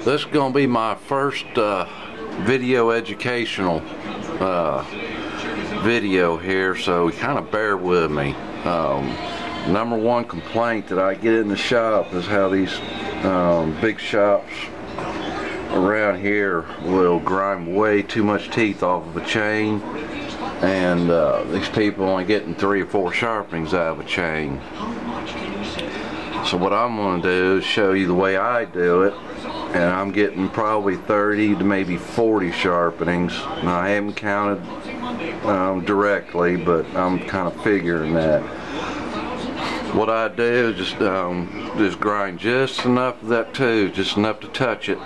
This is going to be my first video educational video here, so kind of bear with me. Number one complaint that I get in the shop is how these big shops around here will grind way too much teeth off of a chain, and these people only getting 3 or 4 sharpenings out of a chain. So what I'm going to do is show you the way I do it, and I'm getting probably 30 to maybe 40 sharpenings. Now, I haven't counted directly, but I'm kind of figuring that. What I do is just grind just enough of that tooth, just enough to touch it,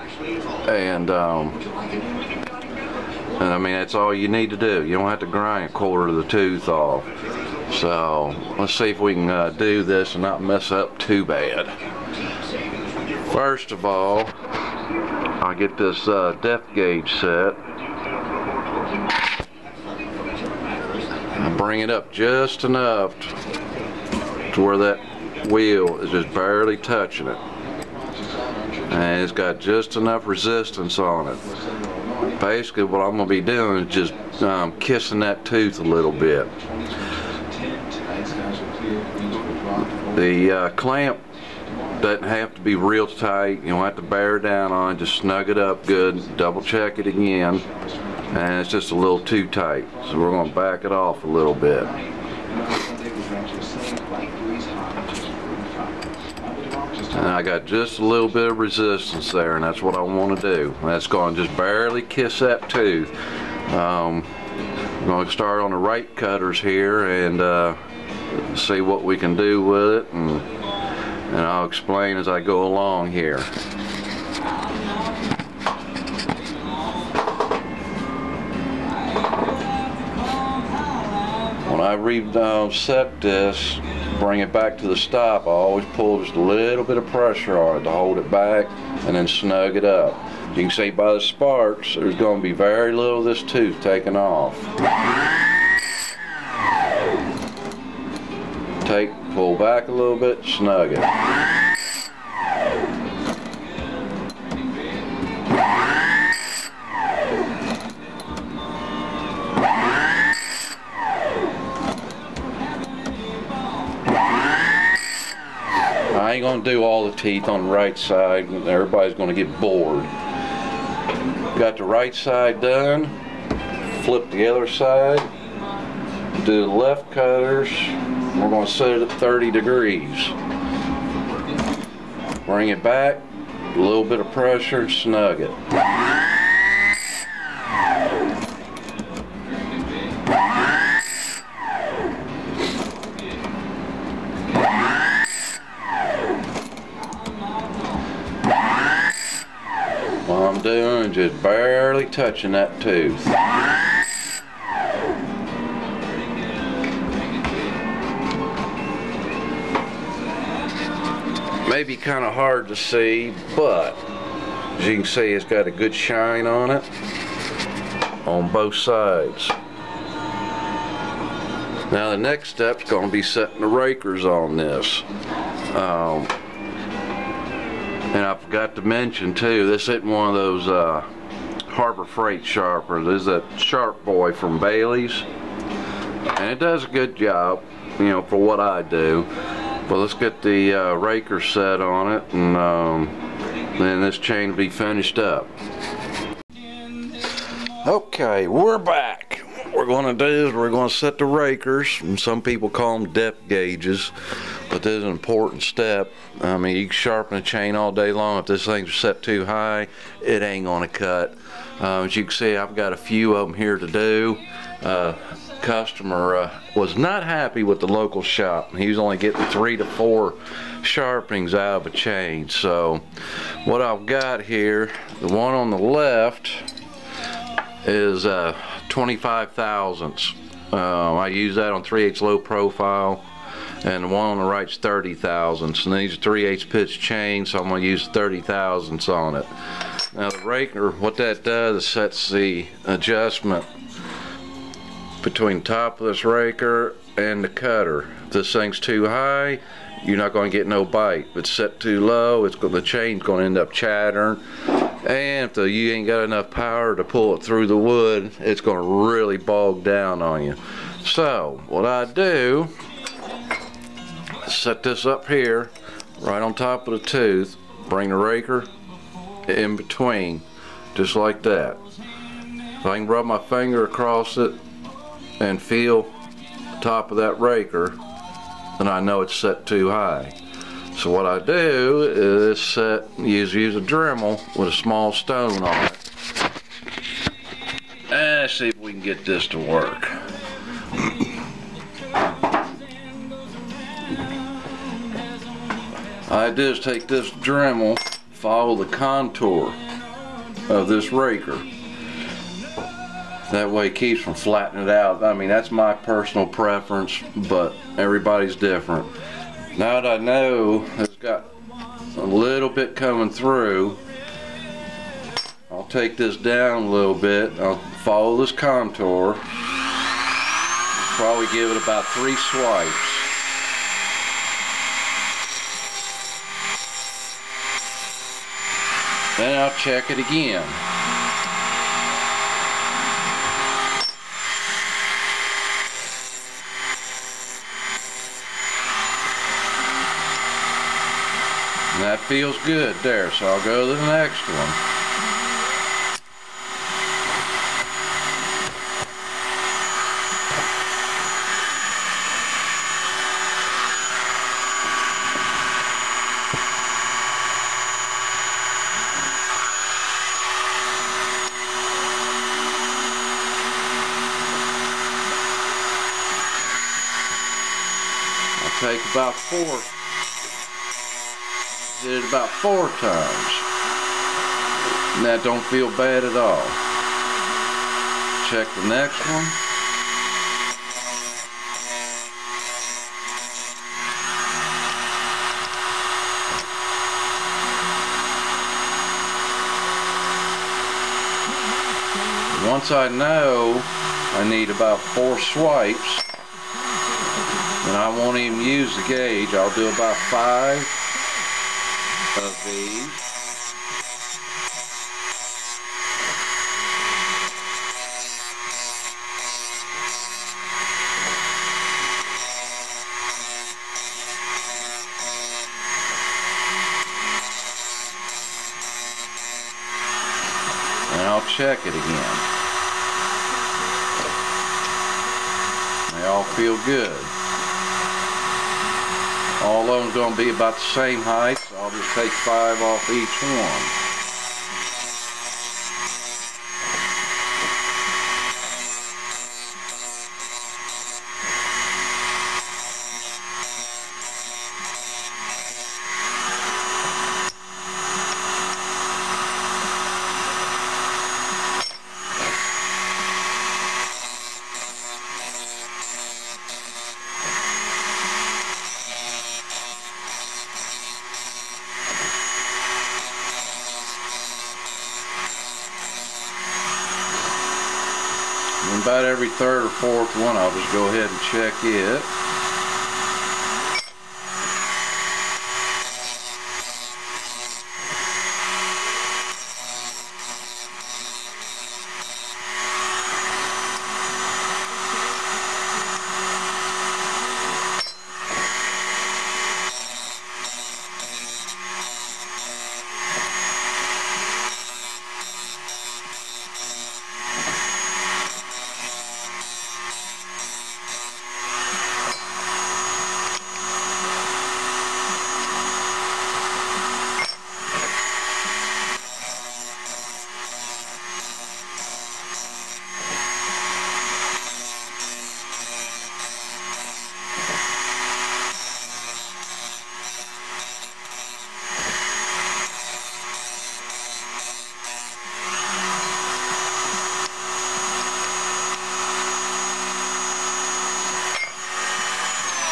and I mean, that's all you need to do. You don't have to grind 1/4 of the tooth off. So let's see if we can do this and not mess up too bad. First of all, I get this depth gauge set. I bring it up just enough to where that wheel is just barely touching it, and it's got just enough resistance on it. Basically what I'm going to be doing is just kissing that tooth a little bit. The clamp doesn't have to be real tight. You don't have to bear down on it. Just snug it up good, double check it again, and it's just a little too tight, so we're going to back it off a little bit. And I got just a little bit of resistance there, and that's what I want to do. That's going to just barely kiss that tooth. I'm going to start on the right cutters here and see what we can do with it, and I'll explain as I go along here. When I reset this, bring it back to the stop, I always pull just a little bit of pressure on it to hold it back and then snug it up. You can see by the sparks there's going to be very little of this tooth taken off. Pull back a little bit, snug it. I ain't gonna do all the teeth on the right side. Everybody's gonna get bored. Got the right side done. Flip the other side. Do the left cutters. We're going to set it at 30 degrees. Bring it back, a little bit of pressure, snug it. What I'm doing is just barely touching that tooth. Maybe kind of hard to see, but as you can see, it's got a good shine on it on both sides. Now the next step is going to be setting the rakers on this. And I forgot to mention too, this isn't one of those Harbor Freight sharpeners. This is a Sharp Boy from Bailey's, and it does a good job, you know, for what I do. Well, let's get the raker set on it, and then this chain will be finished up. Okay, we're back. What we're going to do is we're going to set the rakers, and some people call them depth gauges, but this is an important step. I mean, you can sharpen a chain all day long. If this thing's set too high, it ain't going to cut. As you can see, I've got a few of them here to do. Customer was not happy with the local shop. He was only getting 3 to 4 sharpenings out of a chain. So what I've got here, the one on the left is 25 thousandths. I use that on 3/8 low profile, and the one on the right is 30 thousandths, and these are 3/8 pitch chains, so I'm going to use 30 thousandths on it. Now the raker, what that does is sets the adjustment between the top of this raker and the cutter. If this thing's too high, you're not going to get no bite. If it's set too low, the chain's going to end up chattering, And if you ain't got enough power to pull it through the wood, it's going to really bog down on you. So what I do, set this up here right on top of the tooth, bring the raker in between, just like that. If I can rub my finger across it and feel the top of that raker, then I know it's set too high. So what I do is use a Dremel with a small stone on it. And let's see if we can get this to work. All I do is take this Dremel, follow the contour of this raker. That way it keeps from flattening it out. I mean, that's my personal preference, but everybody's different. Now that I know it's got a little bit coming through, I'll take this down a little bit. I'll follow this contour. Probably give it about 3 swipes. Then I'll check it again. And that feels good there, so I'll go to the next one. I'll take about 4. Did it about 4 times. And that don't feel bad at all. Check the next one. Once I know I need about 4 swipes, then I won't even use the gauge. I'll do about 5 of these. And I'll check it again. They all feel good. All of them's going to be about the same height, so I'll just take 5 off each one. And about every 3rd or 4th one, I'll just go ahead and check it.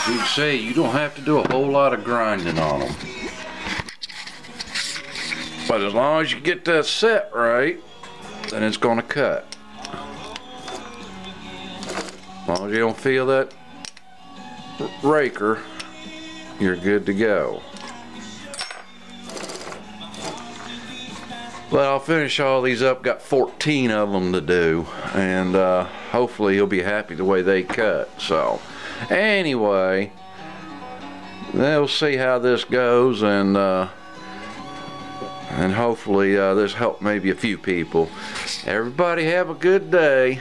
You can see you don't have to do a whole lot of grinding on them. But as long as you get that set right, then it's going to cut. As long as you don't feel that raker, you're good to go. But I'll finish all these up. Got 14 of them to do, and hopefully he'll be happy the way they cut. So anyway, we'll see how this goes, and hopefully this helped maybe a few people. Everybody have a good day.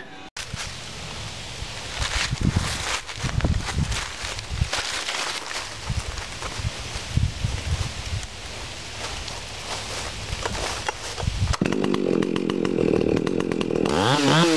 Ah.